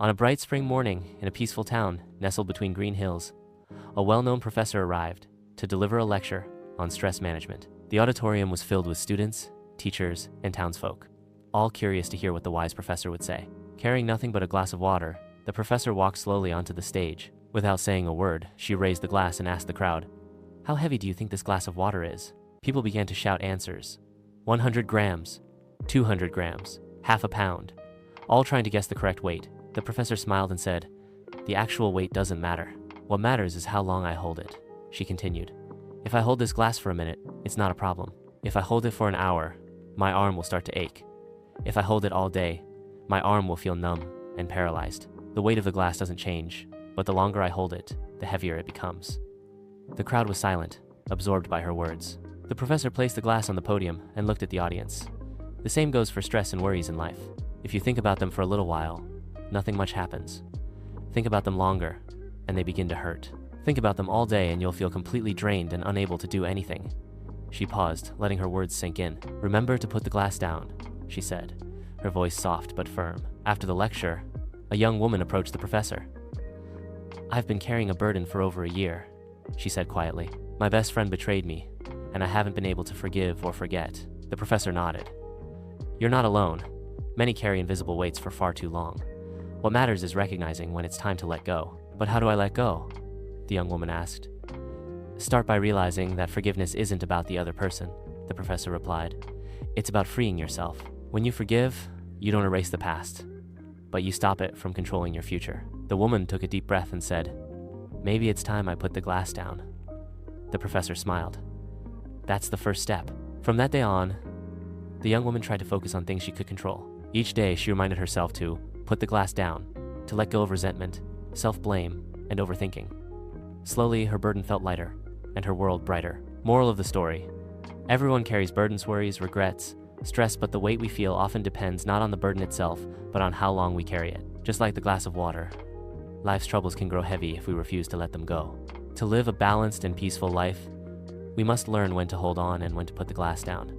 On a bright spring morning in a peaceful town nestled between green hills, a well-known professor arrived to deliver a lecture on stress management. The auditorium was filled with students, teachers, and townsfolk, all curious to hear what the wise professor would say. Carrying nothing but a glass of water, the professor walked slowly onto the stage. Without saying a word, she raised the glass and asked the crowd, "How heavy do you think this glass of water is?" People began to shout answers. 100 grams, 200 grams, half a pound, all trying to guess the correct weight. The professor smiled and said, "The actual weight doesn't matter. What matters is how long I hold it." She continued, "If I hold this glass for a minute, it's not a problem. If I hold it for an hour, my arm will start to ache. If I hold it all day, my arm will feel numb and paralyzed. The weight of the glass doesn't change, but the longer I hold it, the heavier it becomes." The crowd was silent, absorbed by her words. The professor placed the glass on the podium and looked at the audience. The same goes for stress and worries in life. If you think about them for a little while, nothing much happens. Think about them longer, and they begin to hurt. Think about them all day and you'll feel completely drained and unable to do anything. She paused, letting her words sink in. "Remember to put the glass down," she said, her voice soft but firm. After the lecture, a young woman approached the professor. "I've been carrying a burden for over a year," she said quietly. "My best friend betrayed me, and I haven't been able to forgive or forget." The professor nodded. "You're not alone. Many carry invisible weights for far too long. What matters is recognizing when it's time to let go." "But how do I let go?" the young woman asked. "Start by realizing that forgiveness isn't about the other person," the professor replied. "It's about freeing yourself. When you forgive, you don't erase the past, but you stop it from controlling your future." The woman took a deep breath and said, "Maybe it's time I put the glass down." The professor smiled. "That's the first step." From that day on, the young woman tried to focus on things she could control. Each day, she reminded herself to put the glass down, to let go of resentment, self-blame, and overthinking. Slowly, her burden felt lighter, and her world brighter. Moral of the story: everyone carries burdens, worries, regrets, stress, but the weight we feel often depends not on the burden itself, but on how long we carry it. Just like the glass of water, life's troubles can grow heavy if we refuse to let them go. To live a balanced and peaceful life, we must learn when to hold on and when to put the glass down.